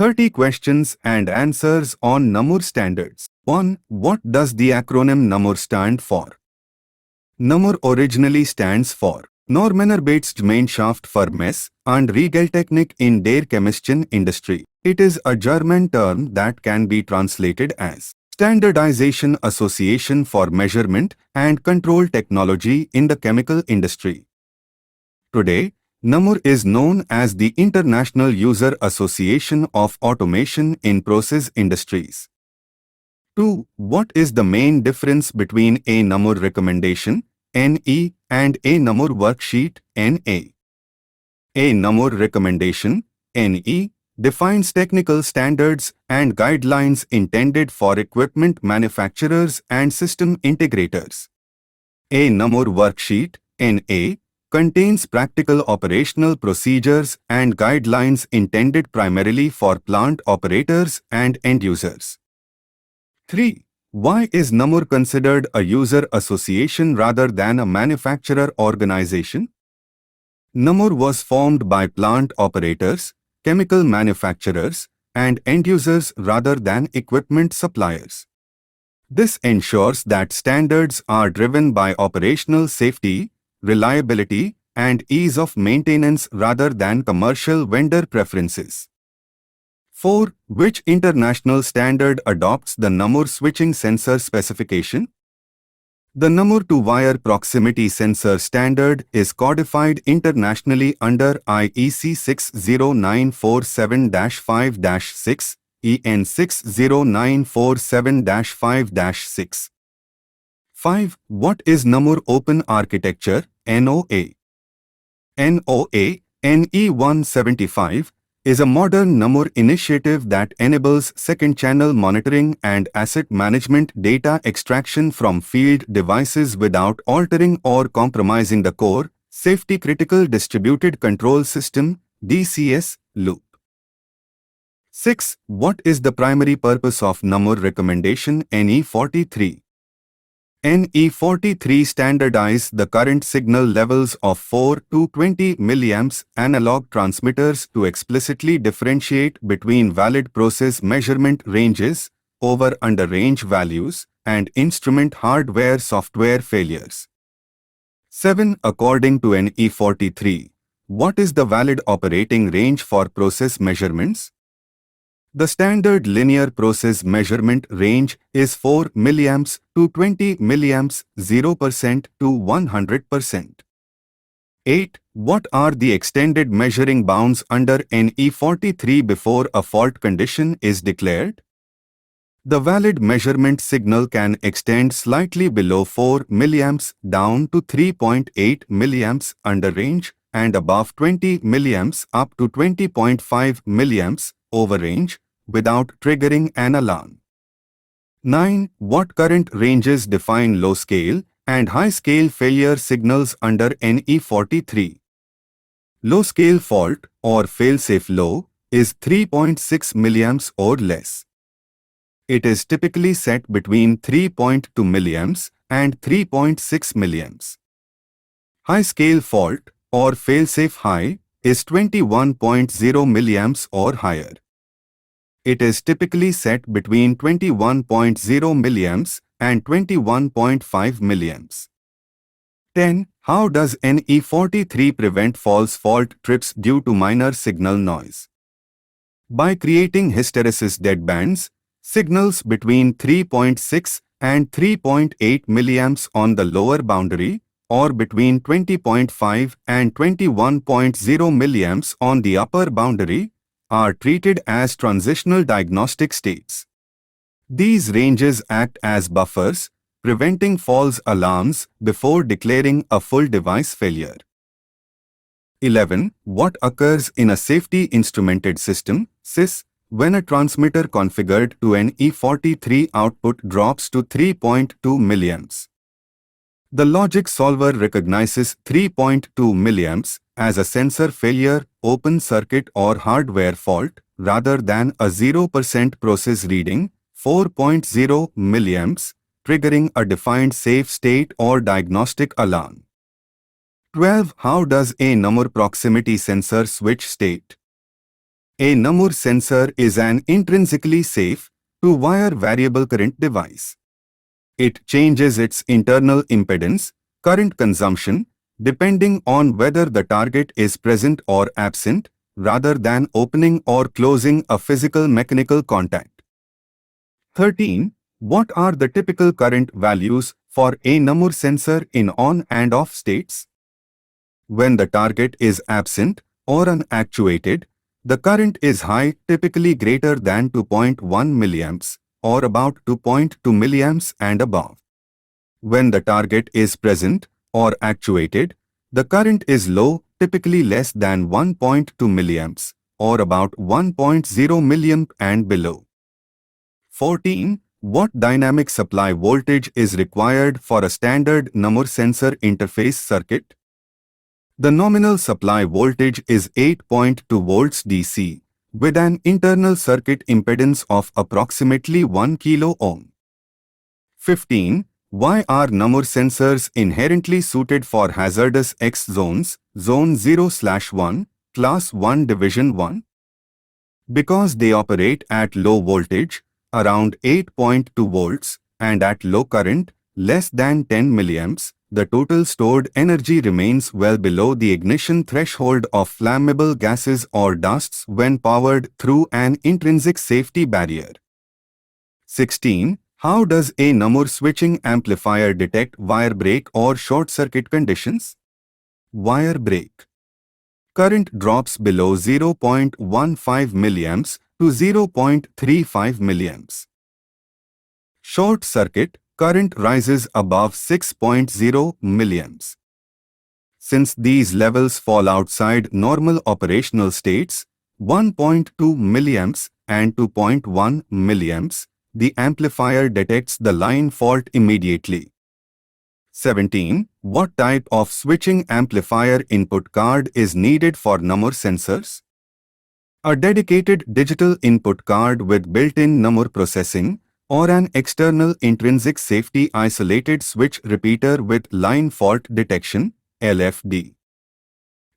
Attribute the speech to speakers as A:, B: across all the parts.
A: 30 questions and answers on NAMUR Standards. 1. What does the acronym NAMUR stand for? NAMUR originally stands for Normarbeidsgemeinschaft für Mess- und Regeltechnik in der chemischen Industry. It is a German term that can be translated as Standardization Association for Measurement and Control Technology in the Chemical Industry. Today, NAMUR is known as the International User Association of Automation in Process Industries. 2. What is the main difference between a NAMUR recommendation, NE, and a NAMUR worksheet, NA? A NAMUR recommendation, NE, defines technical standards and guidelines intended for equipment manufacturers and system integrators. A NAMUR worksheet, NA, contains practical operational procedures and guidelines intended primarily for plant operators and end users. 3. Why is NAMUR considered a user association rather than a manufacturer organization? NAMUR was formed by plant operators, chemical manufacturers, and end users rather than equipment suppliers. This ensures that standards are driven by operational safety, reliability, and ease of maintenance rather than commercial vendor preferences. 4. Which international standard adopts the NAMUR switching sensor specification? The NAMUR two-wire proximity sensor standard is codified internationally under IEC 60947-5-6, EN 60947-5-6. 5. What is NAMUR Open Architecture, NOA? NOA, NE 175, is a modern NAMUR initiative that enables second-channel monitoring and asset management data extraction from field devices without altering or compromising the core, safety-critical distributed control system, DCS, loop. 6. What is the primary purpose of NAMUR recommendation NE 43? NE 43 standardize the current signal levels of 4 to 20 mA analog transmitters to explicitly differentiate between valid process measurement ranges, over-under range values, and instrument hardware-software failures. 7. According to NE 43, what is the valid operating range for process measurements? The standard linear process measurement range is 4 mA to 20 mA, 0% to 100%. 8. What are the extended measuring bounds under NE 43 before a fault condition is declared? The valid measurement signal can extend slightly below 4 mA down to 3.8 mA under range and above 20 mA up to 20.5 mA over range without triggering an alarm. 9. What current ranges define low-scale and high-scale failure signals under NE 43? Low-scale fault or fail-safe low is 3.6 mA or less. It is typically set between 3.2 mA and 3.6 mA. High-scale fault or fail-safe high is 21.0 mA or higher. It is typically set between 21.0 mA and 21.5 mA. 10. How does NE 43 prevent false fault trips due to minor signal noise? By creating hysteresis deadbands, signals between 3.6 and 3.8 mA on the lower boundary, or between 20.5 and 21.0 mA on the upper boundary, are treated as transitional diagnostic states. These ranges act as buffers, preventing false alarms before declaring a full device failure. 11. What occurs in a safety instrumented system, SIS, when a transmitter configured to NE 43 output drops to 3.2 mA? The logic solver recognizes 3.2 mA as a sensor failure, open circuit or hardware fault, rather than a 0% process reading, 4.0 mA, triggering a defined safe state or diagnostic alarm. 12. How does a NAMUR proximity sensor switch state? A NAMUR sensor is an intrinsically safe, two-wire variable current device. It changes its internal impedance, current consumption, depending on whether the target is present or absent, rather than opening or closing a physical mechanical contact. 13. What are the typical current values for a NAMUR sensor in on and off states? When the target is absent or unactuated, the current is high, typically greater than 2.1 milliamps or about 2.2 milliamps and above. When the target is present or actuated, the current is low, typically less than 1.2 milliamps or about 1.0 milliamp and below. 14. What dynamic supply voltage is required for a standard NAMUR sensor interface circuit? The nominal supply voltage is 8.2 volts DC, with an internal circuit impedance of approximately 1 kilo ohm. 15. Why are NAMUR sensors inherently suited for hazardous X zones, Zone 0/1, Class 1 Division 1? Because they operate at low voltage, around 8.2 volts, and at low current, less than 10 milliamps, the total stored energy remains well below the ignition threshold of flammable gases or dusts when powered through an intrinsic safety barrier. 16. How does a NAMUR switching amplifier detect wire break or short circuit conditions? Wire break. Current drops below 0.15 milliamps to 0.35 milliamps. Short circuit. Current rises above 6.0 milliamps. Since these levels fall outside normal operational states, 1.2 milliamps and 2.1 milliamps, the amplifier detects the line fault immediately. 17. What type of switching amplifier input card is needed for NAMUR sensors? A dedicated digital input card with built-in NAMUR processing, or an external intrinsic safety isolated switch repeater with line fault detection, LFD.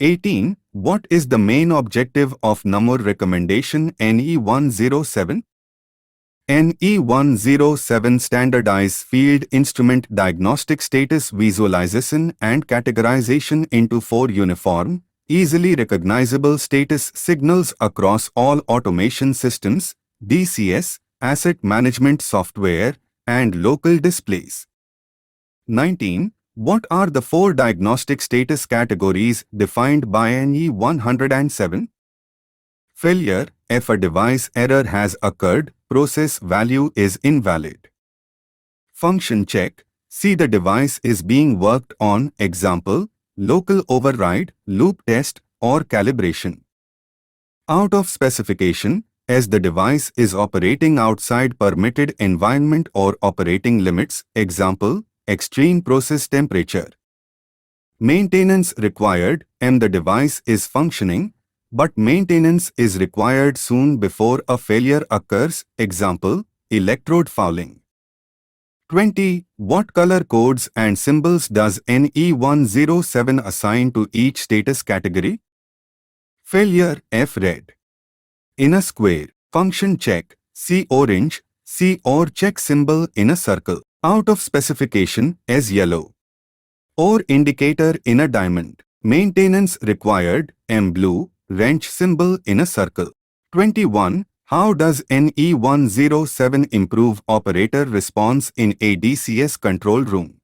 A: 18. What is the main objective of NAMUR recommendation NE107? NE107 standardize field instrument diagnostic status visualization and categorization into 4 uniform, easily recognizable status signals across all automation systems, DCS, asset management software, and local displays. 19. What are the 4 diagnostic status categories defined by NE107? Failure. If a device error has occurred, process value is invalid. Function check. See the device is being worked on, example, local override, loop test, or calibration. Out of specification, as the device is operating outside permitted environment or operating limits, example, extreme process temperature. Maintenance required, the device is functioning, but maintenance is required soon before a failure occurs, example, electrode fouling. 20. What color codes and symbols does NE107 assign to each status category? Failure, F red. In a square, function check, C orange, C or check symbol in a circle. Out of specification, as yellow. Or indicator in a diamond. Maintenance required, M blue, wrench symbol in a circle. 21. How does NE107 improve operator response in a DCS control room?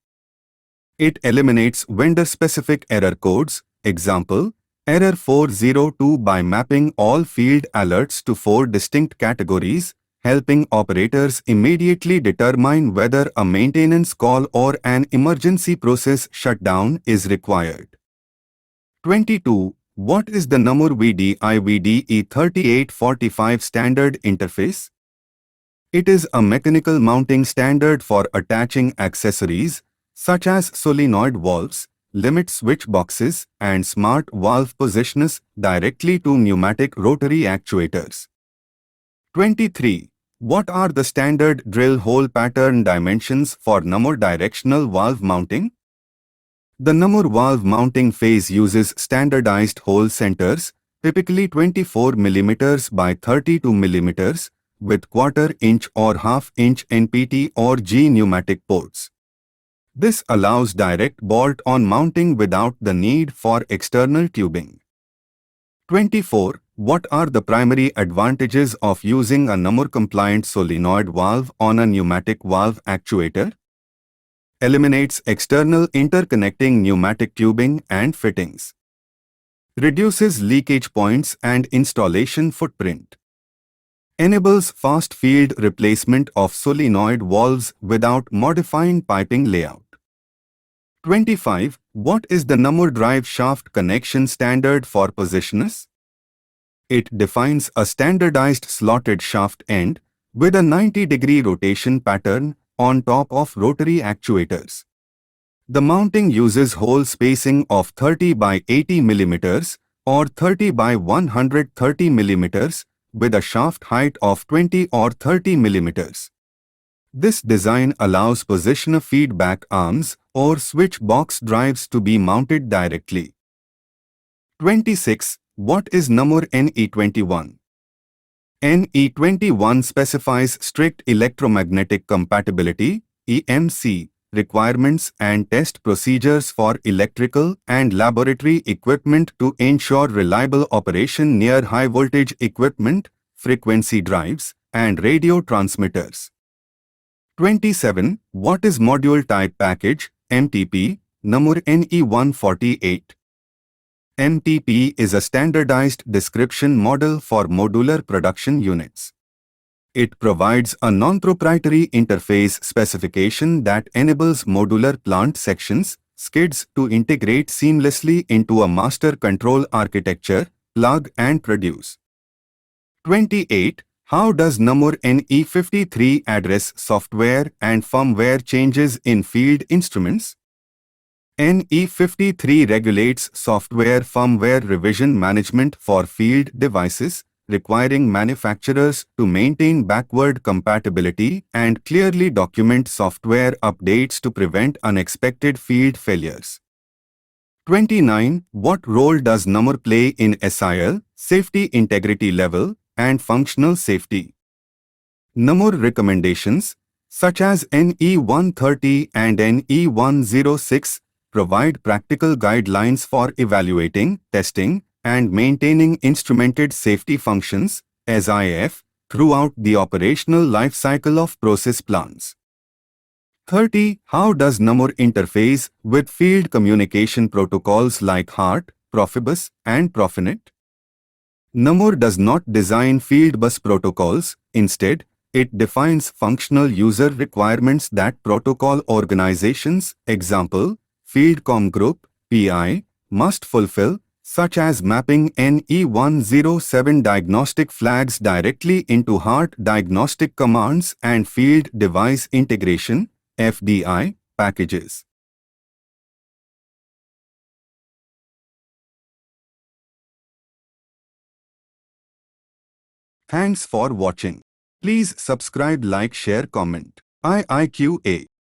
A: It eliminates vendor-specific error codes, example, Error 402 by mapping all field alerts to 4 distinct categories, helping operators immediately determine whether a maintenance call or an emergency process shutdown is required. 22. What is the NAMUR VDI-VDE 3845 standard interface? It is a mechanical mounting standard for attaching accessories, such as solenoid valves, limit switch boxes, and smart valve positioners directly to pneumatic rotary actuators. 23. What are the standard drill hole pattern dimensions for NAMUR directional valve mounting? The NAMUR valve mounting phase uses standardized hole centers, typically 24 mm by 32 mm, with quarter-inch or half-inch NPT or G pneumatic ports. This allows direct bolt-on mounting without the need for external tubing. 24. What are the primary advantages of using a NAMUR-compliant solenoid valve on a pneumatic valve actuator? Eliminates external interconnecting pneumatic tubing and fittings. Reduces leakage points and installation footprint. Enables fast field replacement of solenoid valves without modifying piping layout. 25. What is the NAMUR drive shaft connection standard for positioners? It defines a standardized slotted shaft end with a 90-degree rotation pattern on top of rotary actuators. The mounting uses hole spacing of 30 by 80 mm or 30 by 130 mm with a shaft height of 20 or 30 mm. This design allows positioner feedback arms or switch box drives to be mounted directly. 26. What is NAMUR NE21? NE21 specifies strict electromagnetic compatibility (EMC) requirements and test procedures for electrical and laboratory equipment to ensure reliable operation near high-voltage equipment, frequency drives, and radio transmitters. 27. What is Module Type Package (MTP), NAMUR NE148? MTP is a standardized description model for modular production units. It provides a non-proprietary interface specification that enables modular plant sections, skids to integrate seamlessly into a master control architecture, plug and produce. 28. How does NAMUR NE53 address software and firmware changes in field instruments? NE53 regulates software firmware revision management for field devices, requiring manufacturers to maintain backward compatibility and clearly document software updates to prevent unexpected field failures. 29. What role does NAMUR play in SIL, safety integrity level, and functional safety? NAMUR recommendations, such as NE130 and NE106, provide practical guidelines for evaluating, testing, and maintaining instrumented safety functions (SIF) throughout the operational life cycle of process plants. 30. How does NAMUR interface with field communication protocols like HART, Profibus, and Profinet? NAMUR does not design field bus protocols. Instead, it defines functional user requirements that protocol organizations, example, Fieldcom Group, PI, must fulfill, such as mapping NE107 diagnostic flags directly into HART diagnostic commands and Field Device Integration, FDI, packages. Thanks for watching. Please subscribe, like, share, comment. IIQA